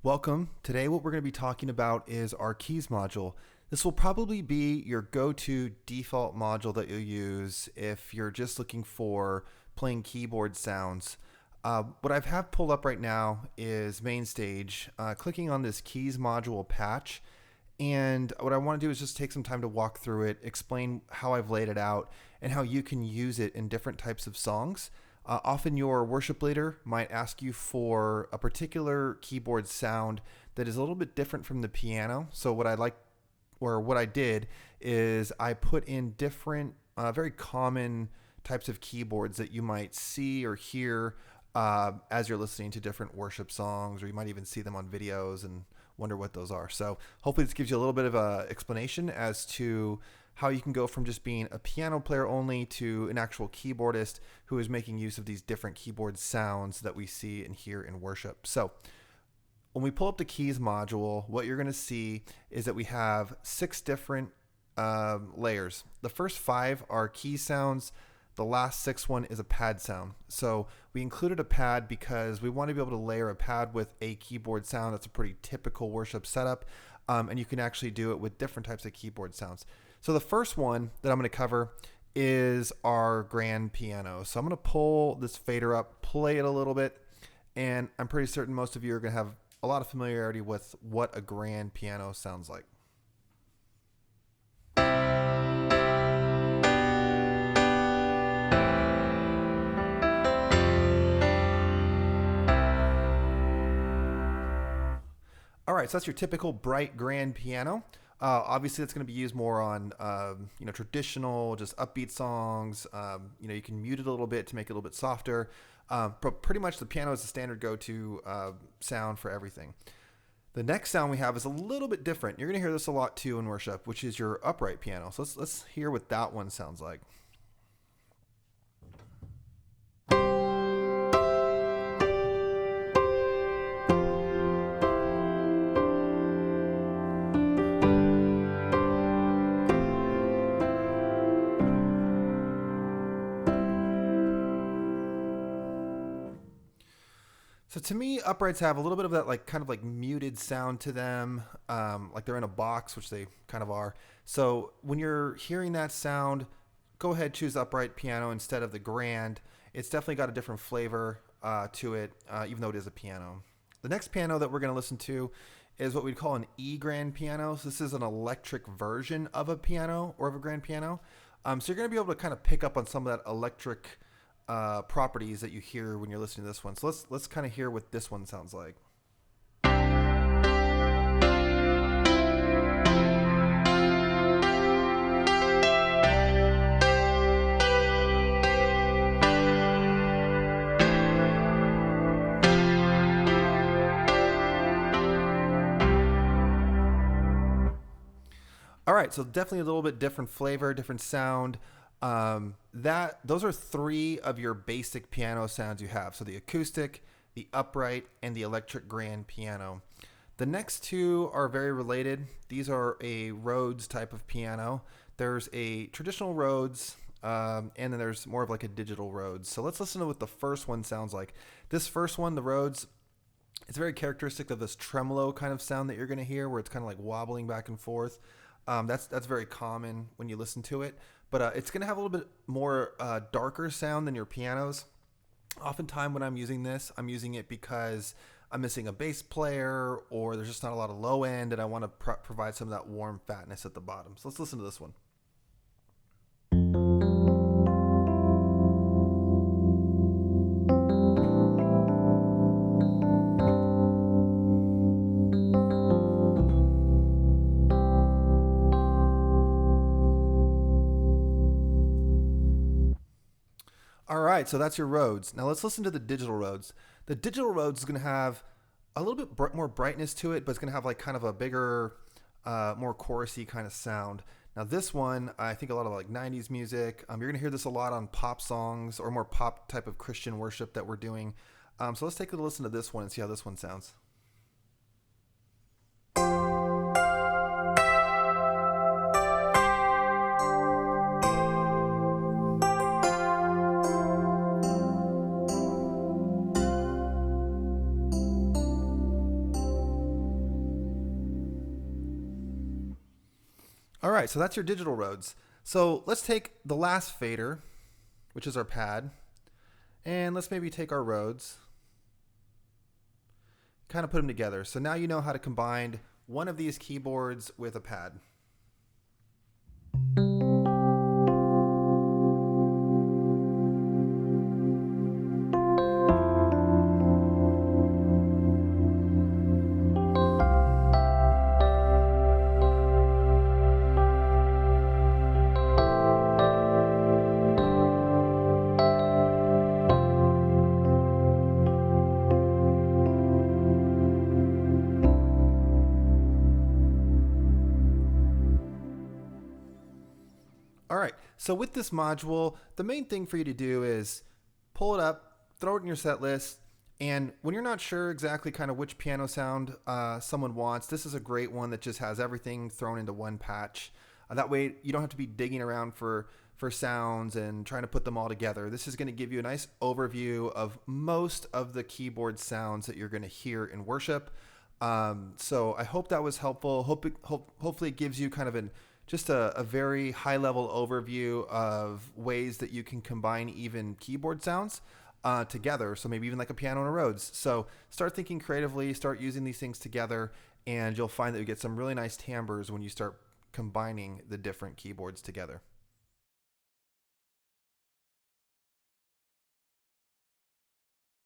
Welcome. Today what we're going to be talking about is our keys module. This will probably be your go-to default module that you'll use if you're just looking for playing keyboard sounds. What I have pulled up right now is MainStage. Clicking on this keys module patch, and what I want to do is just take some time to walk through it, explain how I've laid it out, and how you can use it in different types of songs. Often your worship leader might ask you for a particular keyboard sound that is a little bit different from the piano. So what I did is I put in different, very common types of keyboards that you might see or hear as you're listening to different worship songs, or you might even see them on videos and wonder what those are. So hopefully this gives you a little bit of an explanation as to how you can go from just being a piano player only to an actual keyboardist who is making use of these different keyboard sounds that we see and hear in worship. So when we pull up the keys module, what you're going to see is that we have 6 different layers. The first 5 are key sounds. The last 6th one is a pad sound. So we included a pad because we want to be able to layer a pad with a keyboard sound. That's a pretty typical worship setup. And you can actually do it with different types of keyboard sounds. So the first one that I'm going to cover is our grand piano. So I'm going to pull this fader up, play it a little bit, and I'm pretty certain most of you are going to have a lot of familiarity with what a grand piano sounds like. All right, so that's your typical bright grand piano. Obviously, that's going to be used more on traditional, just upbeat songs. You can mute it a little bit to make it a little bit softer. But pretty much the piano is the standard go-to sound for everything. The next sound we have is a little bit different. You're going to hear this a lot too in worship, which is your upright piano. So let's hear what that one sounds like. So to me, uprights have a little bit of that kind of muted sound to them, like they're in a box, which they kind of are. So when you're hearing that sound, go ahead, choose upright piano instead of the grand. It's definitely got a different flavor to it, even though it is a piano. The next piano that we're going to listen to is what we'd call an E grand piano. So this is an electric version of a piano or of a grand piano. So you're going to be able to kind of pick up on some of that electric properties that you hear when you're listening to this one. So let's kind of hear what this one sounds like. All right, so definitely a little bit different flavor, different sound. Those are 3 of your basic piano sounds you have. So the acoustic, the upright, and the electric grand piano. The next 2 are very related. These are a Rhodes type of piano. There's a traditional Rhodes, and then there's more of like a digital Rhodes. So let's listen to what the first one sounds like. This first one, the Rhodes, it's very characteristic of this tremolo kind of sound that you're going to hear, where it's kind of like wobbling back and forth. That's very common when you listen to it, but it's going to have a little bit more darker sound than your pianos. Oftentimes when I'm using this, I'm using it because I'm missing a bass player, or there's just not a lot of low end, and I want to provide some of that warm fatness at the bottom. So let's listen to this one. All right, so that's your Rhodes. Now let's listen to the digital Rhodes. The digital Rhodes is going to have a little bit more brightness to it, but it's going to have like kind of a bigger, more chorusy kind of sound. Now this one, I think a lot of like 90s music. You're going to hear this a lot on pop songs or more pop type of Christian worship that we're doing. So let's take a listen to this one and see how this one sounds. All right, so that's your digital Rhodes. So let's take the last fader, which is our pad, and let's maybe take our Rhodes, kind of put them together. So now you know how to combine one of these keyboards with a pad. All right, so with this module, the main thing for you to do is pull it up, throw it in your set list, and when you're not sure exactly kind of which piano sound someone wants, this is a great one that just has everything thrown into one patch. That way you don't have to be digging around for sounds and trying to put them all together. This is going to give you a nice overview of most of the keyboard sounds that you're going to hear in worship. So I hope that was helpful. Hopefully it gives you kind of just a very high level overview of ways that you can combine even keyboard sounds together. So maybe even like a piano and a Rhodes. So start thinking creatively, start using these things together, and you'll find that you get some really nice timbres when you start combining the different keyboards together.